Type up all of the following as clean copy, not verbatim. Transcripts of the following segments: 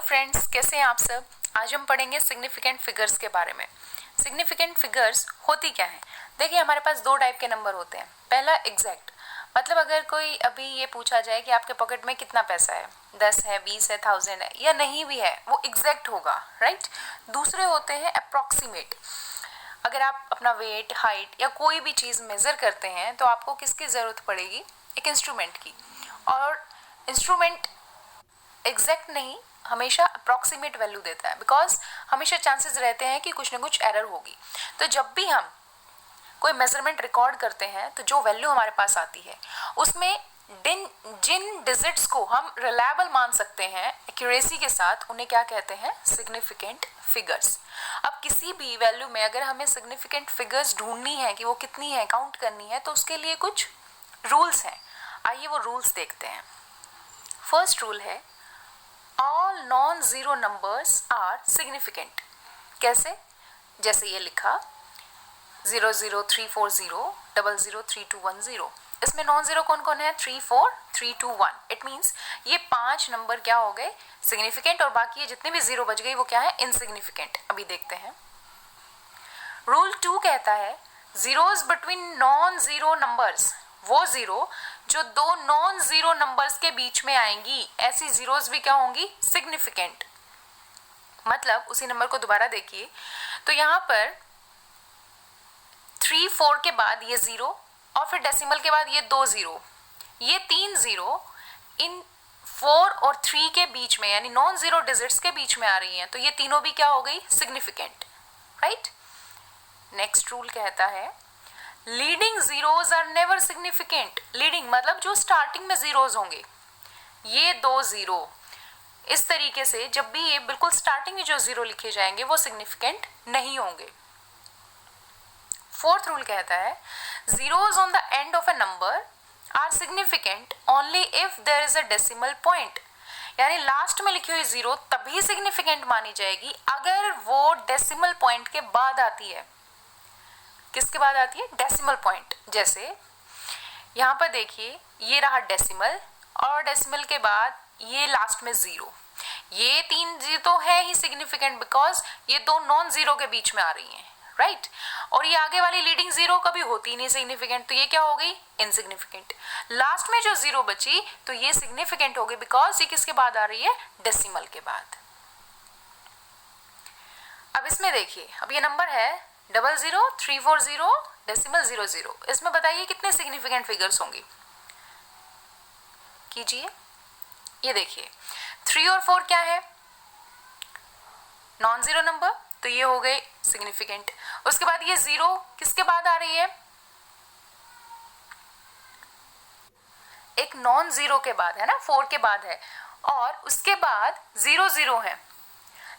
Friends, कैसे हैं आप सब। आज हम पढ़ेंगे सिग्निफिकेंट फिगर्स के बारे में। सिग्निफिकेंट फिगर्स होती क्या है। देखिए, हमारे पास दो टाइप के नंबर होते हैं। पहला एग्जैक्ट, मतलब अगर कोई अभी ये पूछा जाए कि आपके पॉकेट में कितना पैसा है, 10 है, 20 है, 1000 है या नहीं भी है, वो एग्जैक्ट होगा, राइट। दूसरे होते हैं अप्रॉक्सीमेट। अगर आप अपना वेट, हाइट या कोई भी चीज़ मेज़र करते हैं तो आपको किसकी ज़रूरत पड़ेगी, एक इंस्ट्रूमेंट की। और इंस्ट्रूमेंट एग्जैक्ट नहीं, हमेशा अप्रॉक्सीमेट वैल्यू देता है, बिकॉज हमेशा चांसेस रहते हैं कि कुछ ना कुछ एरर होगी। तो जब भी हम कोई मेजरमेंट रिकॉर्ड करते हैं तो जो वैल्यू हमारे पास आती है उसमें जिन डिजिट्स को हम रिलायबल मान सकते हैं एक्यूरेसी के साथ, उन्हें क्या कहते हैं, सिग्निफिकेंट फिगर्स। अब किसी भी वैल्यू में अगर हमें सिग्निफिकेंट फिगर्स ढूंढनी है कि वो कितनी है, काउंट करनी है, तो उसके लिए कुछ रूल्स हैं। आइए वो रूल्स देखते हैं। फर्स्ट रूल है, all non zero numbers are significant. कैसे? जैसे ये लिखा 00340 003210। इसमें नॉन जीरो कौन कौन है, 34321। इट मीन्स ये 5 नंबर क्या हो गए, सिग्निफिकेंट, और बाकी ये जितने भी जीरो बच गई वो क्या है, इनसिग्निफिकेंट। अभी देखते हैं। रूल 2 कहता है, zeros between non zero numbers, वो जीरो जो दो नॉन जीरो नंबर्स के बीच में आएंगी, ऐसी जीरोस भी क्या होंगी, सिग्निफिकेंट। मतलब उसी नंबर को दोबारा देखिए तो यहाँ पर 3 4 के बाद ये 0 और फिर डेसिमल के बाद ये 2 0, ये 3 0 इन 4 और 3 के बीच में, यानी नॉन जीरो डिजिट्स के बीच में आ रही हैं, तो ये तीनों भी क्या हो गई, सिग्निफिकेंट, राइट। नेक्स्ट रूल कहता है, leading zeros are never significant. Leading मतलब जो स्टार्टिंग में जीरोस होंगे, ये 2 0, इस तरीके से जब भी ये बिल्कुल स्टार्टिंग में जो जीरो लिखे जाएंगे वो सिग्निफिकेंट नहीं होंगे। फोर्थ रूल कहता है, zeros on the end of a number are significant only if there is a decimal point. यानी लास्ट में लिखी हुई जीरो तभी सिग्निफिकेंट मानी जाएगी अगर वो डेसिमल पॉइंट के बाद आती है। किसके बाद आती है, डेसिमल पॉइंट। जैसे यहाँ पर देखिए, ये रहा डेसिमल और डेसिमल के बाद ये लास्ट में 0, ये 3 जीरो तो है ही सिग्निफिकेंट बिकॉज ये दो नॉन जीरो के बीच में आ रही हैं, राइट। और ये आगे वाली लीडिंग जीरो कभी होती नहीं सिग्निफिकेंट, तो ये क्या हो गई, इनसिग्निफिकेंट। लास्ट में जो जीरो बची तो ये सिग्निफिकेंट हो गई बिकॉज ये किसके बाद आ रही है, डेसिमल के बाद। अब इसमें देखिए, अब ये नंबर है 00340 डेसिमल 00। इसमें बताइए कितने सिग्निफिकेंट फिगर्स होंगी, कीजिए। ये देखिए 3 और 4 क्या है, नॉन जीरो नंबर, तो ये हो गए सिग्निफिकेंट। उसके बाद ये 0 किसके बाद आ रही है, एक नॉन जीरो के बाद है ना, 4 के बाद है, और उसके बाद 0 0 है,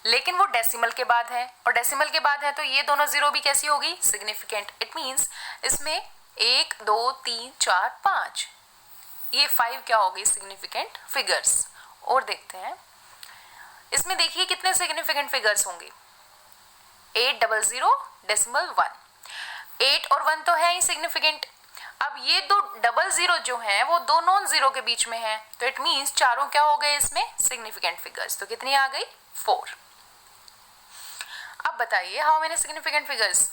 लेकिन वो डेसिमल के बाद है, और डेसिमल के बाद है तो ये दोनों जीरो भी कैसी होगी, सिग्निफिकेंट। इट मींस इसमें 1 2 3 4 5, ये 5 क्या हो गई, सिग्निफिकेंट फिगर्स। और देखते हैं इसमें, देखिए कितने सिग्निफिकेंट फिगर्स होंगे, 800 डेसिमल 1, 8 और 1 तो है ही सिग्निफिकेंट। अब ये दो 00 जो हैं वो दो नॉन जीरो के बीच में हैं, तो इट मींस चारों क्या हो गए इसमें, सिग्निफिकेंट फिगर्स। तो कितनी आ गई, 4। अब बताइए, how many significant figures,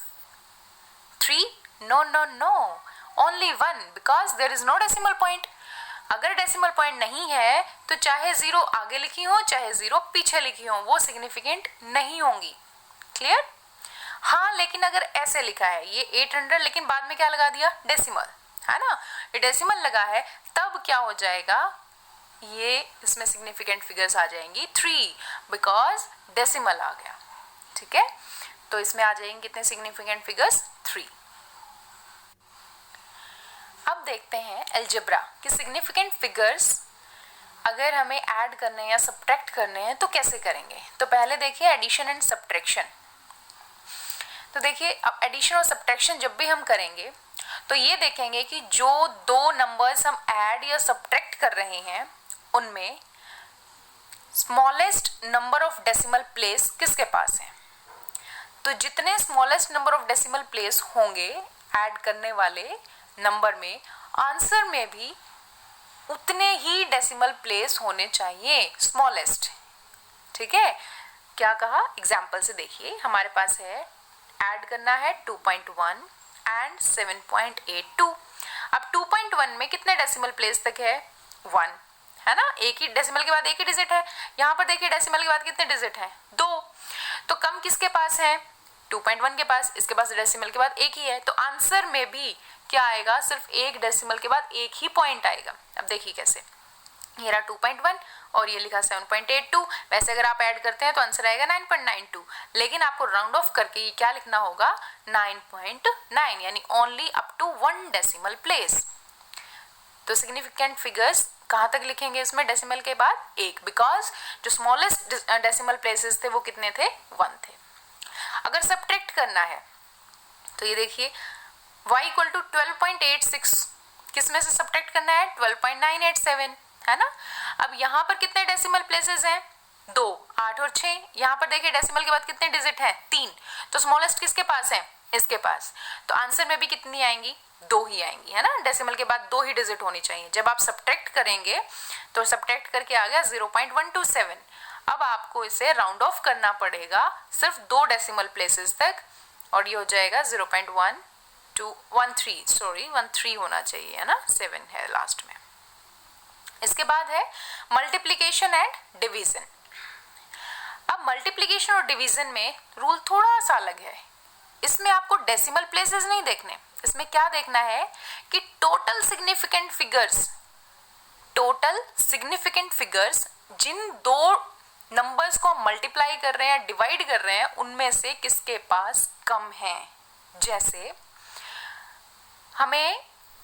3? No no no, only 1 because there is no decimal point. अगर डेसिमल पॉइंट नहीं है तो चाहे 0 आगे लिखी हो चाहे 0 पीछे लिखी हो, वो सिग्निफिकेंट नहीं होंगी। क्लियर? हाँ, लेकिन अगर ऐसे लिखा है ये 800, लेकिन बाद में क्या लगा दिया, डेसिमल, है ना, ये डेसिमल लगा है, तब क्या हो जाएगा, ये इसमें सिग्निफिकेंट फिगर्स आ जाएंगी 3 बिकॉज डेसिमल आ गया। ठीक है, तो इसमें आ जाएंगे कितने सिग्निफिकेंट फिगर्स, 3। अब देखते हैं अलजेब्रा कि सिग्निफिकेंट फिगर्स अगर हमें ऐड करने या सब्ट्रैक्ट करने हैं तो कैसे करेंगे। तो पहले देखिए एडिशन एंड सब्ट्रैक्शन। तो देखिए, अब एडिशन और सब्ट्रैक्शन जब भी हम करेंगे तो ये देखेंगे कि जो दो नंबर्स हम ऐड या सब्ट्रैक्ट कर रहे हैं उनमें smallest number of decimal place किसके पास है। तो जितने smallest number of decimal place होंगे ऐड करने वाले नंबर में, आंसर में भी उतने ही डेसिमल प्लेस होने चाहिए, स्मॉलेस्ट। ठीक है, क्या कहा, एग्जाम्पल से देखिए, हमारे पास है ऐड करना है 2.1 एंड 7.82। अब 2.1 में कितने डेसिमल प्लेस तक है, 1 है ना, एक ही डेसिमल के बाद एक ही डिजिट है। यहाँ पर देखिए डेसिमल के बाद कितने डिजिट हैं, 2। तो कम किसके पास है, 2.1 के पास, इसके पास डेसिमल के बाद एक ही है। तो आंसर में भी क्या आएगा, सिर्फ एक डेसिमल के बाद एक ही पॉइंट आएगा। अब देखिए कैसे, ये रहा 2.1 और ये लिखा 7.82। वैसे अगर आप ऐड करते हैं तो आंसर आएगा 9.92, लेकिन आपको राउंड ऑफ करके ये क्या लिखना होगा, 9.9, यानी only up to 1 decimal place. तो सिग्निफिकेंट फिगर्स कहाँ तक लिखेंगे इसमें, डेसिमल के बाद 1, बिकॉज जो स्मॉलेस्ट डेसिमल प्लेसेस थे वो कितने थे, 1 थे। अगर सब्ट्रैक्ट करना है तो ये देखिए y इक्वल टू 12.86, किस में से सब्ट्रैक्ट करना है, 12.987, है ना। अब यहाँ पर कितने डेसिमल प्लेसेस हैं, 2, 8 और 6। यहाँ पर देखिए डेसिमल के बाद कितने डिजिट हैं, 3। तो स्मॉलेस्ट किसके पास है, इसके पास। तो आंसर में भी कितनी आएंगी, 2 ही आएंगी, है ना। डेसिमल के बाद 2 ही डिजिट होनी चाहिए। जब आप सब्ट्रैक्ट करेंगे तो सब्ट्रैक्ट करके आ गया 0.127। अब आपको इसे राउंड ऑफ करना पड़ेगा सिर्फ 2 डेसिमल प्लेसेस तक, और ये हो जाएगा 0.13 होना चाहिए, है ना, 7 है लास्ट में। इसके बाद है मल्टीप्लिकेशन एंड डिवीजन। अब मल्टीप्लिकेशन और डिवीजन में रूल थोड़ा सा अलग है। इसमें आपको डेसिमल प्लेसेस नहीं देखने, इसमें क्या देखना है कि टोटल सिग्निफिकेंट फिगर्स जिन 2 नंबर्स को हम मल्टीप्लाई कर रहे हैं, डिवाइड कर रहे हैं, उनमें से किसके पास कम है। जैसे हमें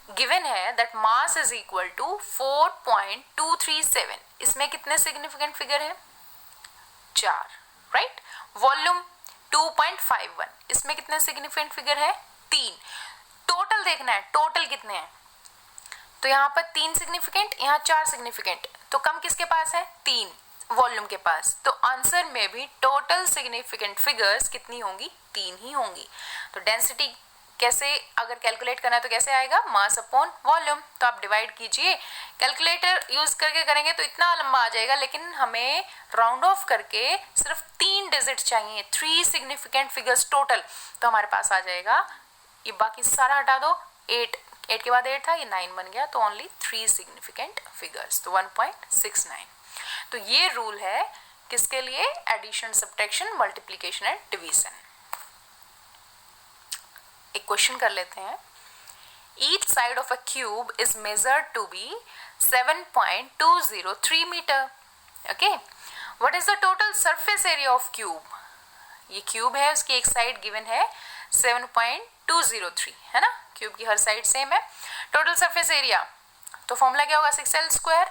गिवन है that mass is equal to 4.237, इसमें कितने सिग्निफिकेंट फिगर हैं, 4, राइट। वॉल्यूम 2.51, इसमें कितने सिग्निफिकेंट फिगर है, 3। टोटल देखना है, टोटल कितने हैं, तो यहाँ पर 3 सिग्निफिकेंट, यहाँ 4 सिग्निफिकेंट, तो कम किसके पास है, 3 वॉल्यूम के पास। तो आंसर में भी टोटल सिग्निफिकेंट फिगर्स कितनी होंगी, 3 ही होंगी। तो डेंसिटी कैसे अगर कैलकुलेट करना है तो कैसे आएगा, मास अपॉन वॉल्यूम। तो आप डिवाइड कीजिए, कैलकुलेटर यूज करके करेंगे तो इतना लंबा आ जाएगा, लेकिन हमें राउंड ऑफ करके सिर्फ 3 डिजिट चाहिए, 3 सिग्निफिकेंट फिगर्स टोटल। तो हमारे पास आ जाएगा, ये बाकी सारा हटा दो, 8 के बाद 8 था, ये 9 बन गया, तो ओनली 3 सिग्निफिकेंट फिगर्स, तो 1.69। तो ये रूल है किसके लिए, addition, subtraction, multiplication and division. एक क्वेश्चन कर लेते हैं। Each side of a cube is measured to be 7.203 metre. Okay, what is the total surface area of cube. ये क्यूब है, उसकी एक साइड गिवन है 7.203, है ना, क्यूब की हर साइड सेम है। टोटल सरफेस एरिया, तो फॉर्मूला क्या होगा, 6l²।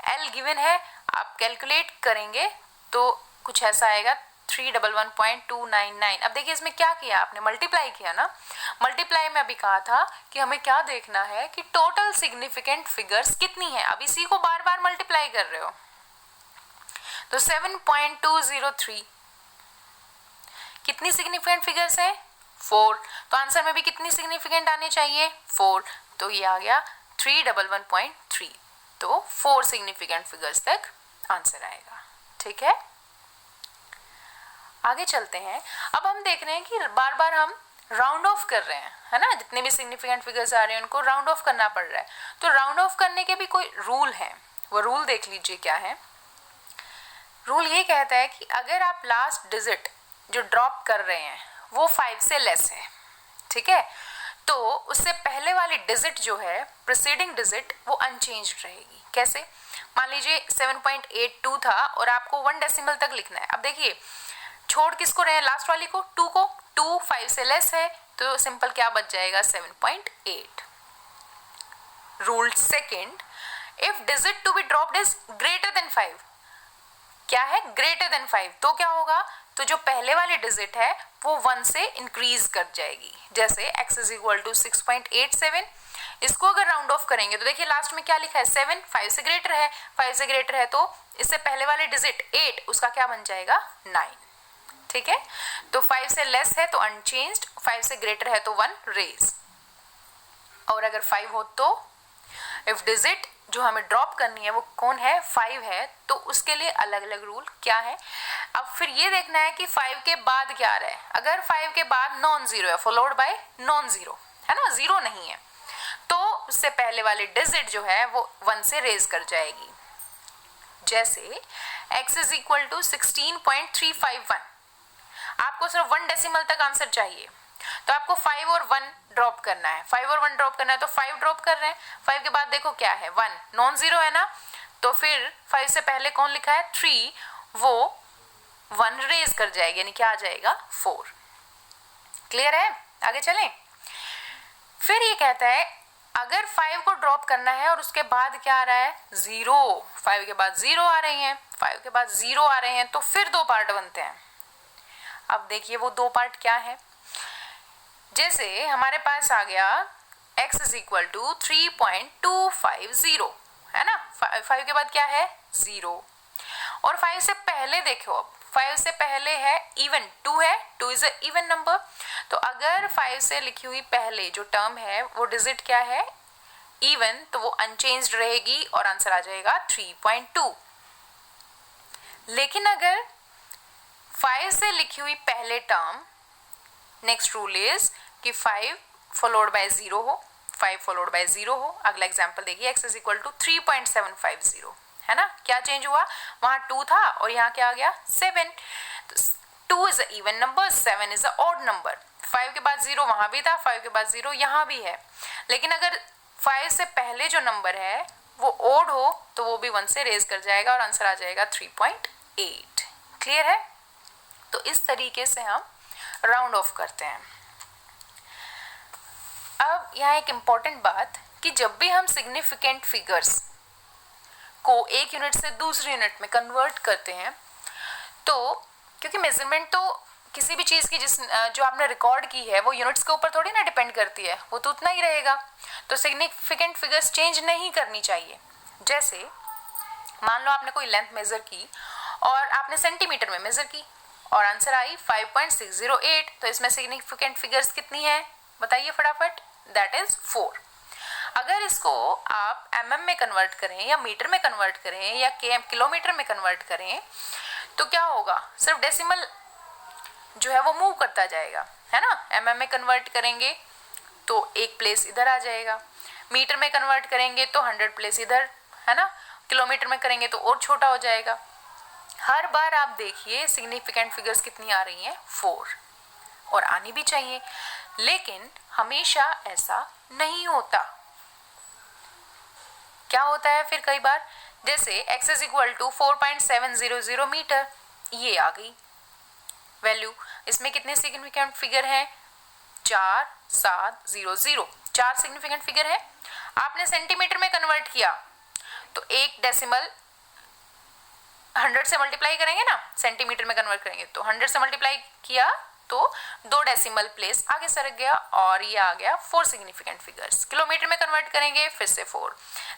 l गिवन है, आप कैलकुलेट करेंगे तो कुछ ऐसा आएगा 311.299। अब देखिए इसमें क्या किया आपने, मल्टीप्लाई किया ना। मल्टीप्लाई में अभी कहा था कि हमें क्या देखना है कि टोटल सिग्निफिकेंट फिगर्स कितनी है। अब इसी को बार बार मल्टीप्लाई कर रहे हो, तो 7.203 कितनी सिग्निफिकेंट फिगर्स है, 4। तो आंसर में भी कितनी सिग्निफिकेंट आनी चाहिए, 4। तो ये आ गया 311.3, तो 4 सिग्निफिकेंट फिगर्स तक आंसर आएगा। ठीक है, आगे चलते हैं। अब हम देख रहे हैं कि बार बार हम राउंड ऑफ कर रहे हैं, है ना, जितने भी सिग्निफिकेंट फिगर्स आ रहे हैं उनको राउंड ऑफ करना पड़ रहा है। तो राउंड ऑफ करने के भी कोई रूल है, वो रूल देख लीजिए क्या है। रूल ये कहता है कि अगर आप लास्ट डिजिट जो ड्रॉप कर रहे हैं वो 5 से लेस है, ठीक है, तो उससे पहले वाली डिजिट जो है, प्रीसीडिंग डिजिट, वो अनचेंज्ड रहेगी। कैसे, मान लीजिए 7.82 था और आपको 1 डेसिमल तक लिखना है। अब देखिए छोड़ किसको रहे हैं, लास्ट वाली को, 2 को। 2 5 से लेस है, तो सिंपल क्या बच जाएगा, 7.8। Rule second, if digit to be dropped is greater than 5, क्या है, ग्रेटर देन 5, तो क्या होगा, तो जो पहले वाली डिजिट है वो 1 से इंक्रीज कर जाएगी। जैसे x इज इक्वल टू 6.87, इसको अगर राउंड ऑफ करेंगे तो देखिए लास्ट में क्या लिखा है, 7, 5 से ग्रेटर है, 5 से ग्रेटर है तो इससे पहले वाली डिजिट 8, उसका क्या बन जाएगा, 9। ठीक है, तो 5 से लेस है तो अनचेंज्ड, 5 से ग्रेटर है तो 1 रेज, और अगर 5 हो तो इफ डिजिट जो हमें ड्रॉप करनी है वो कौन है, 5 है, तो उसके लिए अलग अलग रूल क्या है। अब फिर ये देखना है कि 5 के बाद क्या आ रहा है। अगर 5 के बाद नॉन जीरो है फॉलोड बाय नॉन जीरो है ना, जीरो नहीं है, तो उससे पहले वाली डिजिट जो है वो 1 से रेज कर जाएगी। जैसे x इज इक्वल टू 16.351, आपको सिर्फ 1 डेसिमल तक आंसर चाहिए, तो आपको 5 और 1 ड्रॉप करना है। 5 और 1 ड्रॉप करना है तो 5 ड्रॉप कर रहे हैं। 5 के बाद देखो क्या है, 1 नॉन जीरो है ना, तो फिर 5 से पहले कौन लिखा है 3, वो 1 रेज कर जाएगी, यानी क्या आ जाएगा 4। क्लियर है, आगे चलें। फिर ये कहता है अगर 5 को ड्रॉप करना है और उसके बाद क्या आ रहा है 0, 5 के बाद 0 आ रही हैं, 5 के बाद 0 आ रहे हैं, तो फिर 2 पार्ट बनते हैं। अब देखिए वो 2 पार्ट क्या है। जैसे हमारे पास आ गया x इज इक्वल टू 3.250 है ना, 5 के बाद क्या है 0, और 5 से पहले देखो, अब 5 से पहले है इवन 2 है, 2 इज अ इवन नंबर, तो अगर 5 से लिखी हुई पहले जो टर्म है वो डिजिट क्या है इवन, तो वो अनचेंज्ड रहेगी और आंसर आ जाएगा 3.2। लेकिन अगर 5 से लिखी हुई पहले टर्म, नेक्स्ट रूल इज कि 5 फॉलोड बाय 0 हो, 5 फॉलोड बाय 0 हो। अगला एग्जांपल देखिए x इज इक्वल टू 3.750 है ना, क्या चेंज हुआ, वहां 2 था और यहाँ क्या आ गया 7, तो 2 is a even number, 7 is a odd number. 5 के बाद 0 वहां भी था, 5 के बाद 0 यहाँ भी है, लेकिन अगर 5 से पहले जो नंबर है वो ऑड हो तो वो भी 1 से रेज कर जाएगा और आंसर आ जाएगा 3.8। क्लियर है, तो इस तरीके से हम राउंड ऑफ करते हैं। अब यहाँ एक इम्पॉर्टेंट बात कि जब भी हम सिग्निफिकेंट फिगर्स को एक यूनिट से दूसरी यूनिट में कन्वर्ट करते हैं, तो क्योंकि मेजरमेंट तो किसी भी चीज़ की जो आपने रिकॉर्ड की है वो यूनिट्स के ऊपर थोड़ी ना डिपेंड करती है, वो तो उतना ही रहेगा, तो सिग्निफिकेंट फिगर्स चेंज नहीं करनी चाहिए। जैसे मान लो आपने कोई लेंथ मेजर की और आपने सेंटीमीटर में मेजर की और आंसर आई 5.608, तो इसमें सिग्निफिकेंट फिगर्स कितनी है बताइए फटाफट, दैट इज 4। अगर इसको आप mm में कन्वर्ट करें या मीटर में कन्वर्ट करें या किलोमीटर में कन्वर्ट करें, तो क्या होगा, सिर्फ डेसिमल जो है वो मूव करता जाएगा, है ना। mm में कन्वर्ट करेंगे तो एक प्लेस इधर आ जाएगा, मीटर में कन्वर्ट करेंगे तो 100 प्लेस इधर, है ना, किलोमीटर में करेंगे तो और छोटा हो जाएगा। हर बार आप देखिए सिग्निफिकेंट फिगर्स कितनी आ रही हैं 4, और आनी भी चाहिए, लेकिन हमेशा ऐसा नहीं होता। क्या होता है फिर कई बार, जैसे x is equal to 4.700 metre, ये आ गई वैल्यू, इसमें कितने सिग्निफिकेंट फिगर हैं 4700, 4 सिग्निफिकेंट फिगर है। आपने सेंटीमीटर में कन्वर्ट किया तो एक डेसिमल 100 से मल्टीप्लाई करेंगे ना, सेंटीमीटर में कन्वर्ट करेंगे तो 100 से मल्टीप्लाई किया तो 2 डेसिमल प्लेस आगे सरक गया और ये आ गया 4 सिग्निफिकेंट फिगर्स। किलोमीटर में कन्वर्ट करेंगे फिर से 4,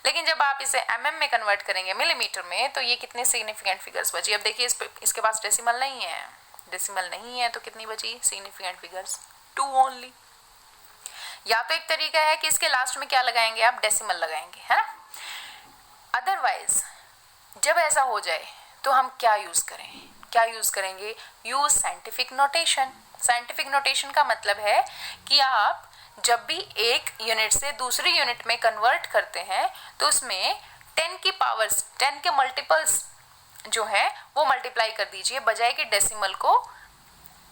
लेकिन जब आप इसे mm में कन्वर्ट करेंगे मिलीमीटर में, तो ये कितने सिग्निफिकेंट फिगर्स बची। अब देखिए इसके पास डेसिमल नहीं है, डेसिमल नहीं है तो कितनी बची सिग्निफिकेंट फिगर्स 2 ओनली। या तो एक तरीका है कि इसके लास्ट में क्या लगाएंगे आप, डेसिमल लगाएंगे, है ना। अदरवाइज जब ऐसा हो जाए तो हम क्या यूज करें, क्या यूज करेंगे, use scientific notation. Scientific notation का मतलब है कि आप जब भी एक यूनिट से दूसरी यूनिट में कन्वर्ट करते हैं तो उसमें 10 की पावर्स 10 के मल्टीपल्स जो है वो मल्टीप्लाई कर दीजिए, बजाय कि डेसिमल को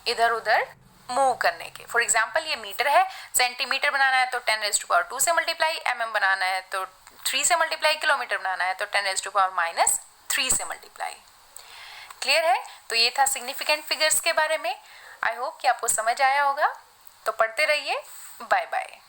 इधर उधर मूव करने के। फॉर एग्जाम्पल ये मीटर है, सेंटीमीटर बनाना है तो 10⁻² से मल्टीप्लाई, mm बनाना है तो 3 से मल्टीप्लाई, किलोमीटर बनाना है तो 10⁻³ से मल्टीप्लाई। क्लियर है, तो ये था सिग्निफिकेंट फिगर्स के बारे में। आई होप कि आपको समझ आया होगा, तो पढ़ते रहिए। Bye bye.